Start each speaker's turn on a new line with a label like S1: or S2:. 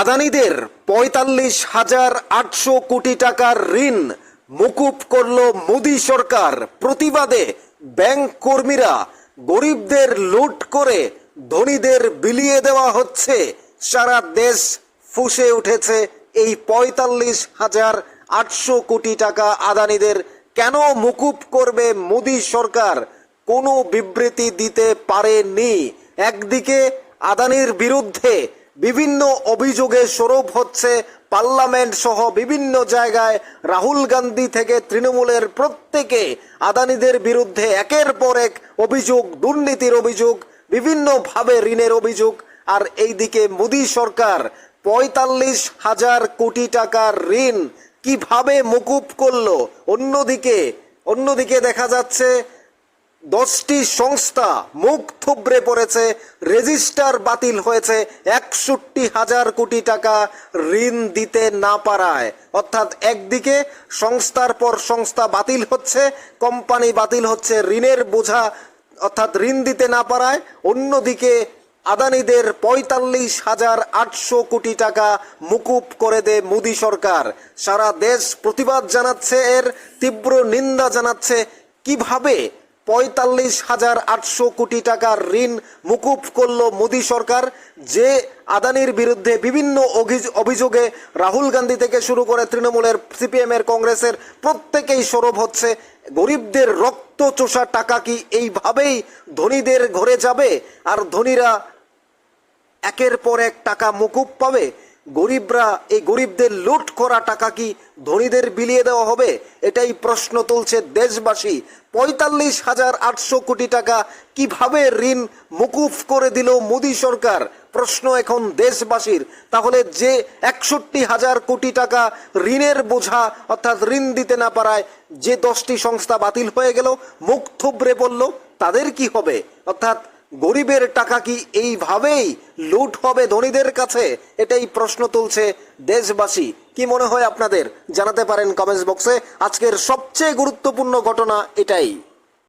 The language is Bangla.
S1: আদানিদের ৪৫,৮০০ কোটি টাকার ঋণ মকুব করল মোদি সরকার। প্রতিবাদে ব্যাংক কর্মীরা গরিবদের লুট করে ধনীদের বিলিয়ে দেওয়া হচ্ছে। সারা দেশ ফুঁসে উঠেছে এই ৪৫,৮০০ কোটি টাকা আদানিদের কেন মকুব করবে মোদি সরকার, কোনো বিবৃতি দিতে পারেনি। একদিকে আদানির বিরুদ্ধে বিভিন্ন অভিযোগে সরব হচ্ছে পার্লামেন্ট সহ বিভিন্ন জায়গায়। রাহুল গান্ধী থেকে তৃণমূলের প্রত্যেকে আদানিদের বিরুদ্ধে একের পর এক অভিযোগ, দুর্নীতির অভিযোগ, বিভিন্নভাবে ঋণের অভিযোগ। আর এইদিকে মোদি সরকার ৪৫,০০০ কোটি টাকার ঋণ কিভাবে মকুব করলো। অন্যদিকে দেখা যাচ্ছে 10টি সংস্থা মুখ থুবড়ে পড়েছে, রেজিস্টার বাতিল হয়েছে ৬১,০০০ কোটি টাকা ঋণ দিতে না পারায়। অর্থাৎ একদিকে সংস্থার পর সংস্থা বাতিল হচ্ছে, কোম্পানি বাতিল হচ্ছে ঋণের বোঝা অর্থাৎ ঋণ দিতে না পারায়। অন্যদিকে আদানিদের ৪৫,৮০০ কোটি টাকা মুকুব করে দেয় মোদি সরকার। সারা দেশ প্রতিবাদ জানাচ্ছে, এর তীব্র নিন্দা জানাচ্ছে। কিভাবে ৪৫,৮০০ কোটি টাকার ঋণ মুকুব করলো মোদি সরকার, যে আদানির বিরুদ্ধে বিভিন্ন অভিযোগে রাহুল গান্ধী থেকে শুরু করে তৃণমূলের, সিপিএমের, কংগ্রেসের প্রত্যেকেই সরব হচ্ছে। গরিবদের রক্ত চোষা টাকা কি এইভাবেই ধনীদের ঘরে যাবে আর ধনীরা একের পর এক টাকা মুকুব পাবে? এই গরিবদের লুট করা টাকা কি ধনীদের বিলিয়ে দেওয়া হবে? এটাই প্রশ্ন তুলছে দেশবাসী। ৪৫,৮০০ কোটি টাকা কিভাবে ঋণ মুকুব করে দিল মোদি সরকার, প্রশ্ন এখন দেশবাসীর। তাহলে যে ৬১,০০০ কোটি টাকা ঋণের বোঝা অর্থাৎ ঋণ দিতে না পারায় যে 10টি সংস্থা বাতিল হয়ে গেল, মুখ থুবড়ে পড়ল, তাদের কি হবে? অর্থাৎ গরিবের টাকা কি এইভাবেই লুট হবে ধনীদের কাছে? এটাই প্রশ্ন তুলছে দেশবাসী। কি মনে হয় আপনাদের? জানাতে পারেন কমেন্টস বক্সে। আজকের সবচেয়ে গুরুত্বপূর্ণ ঘটনা এটাই।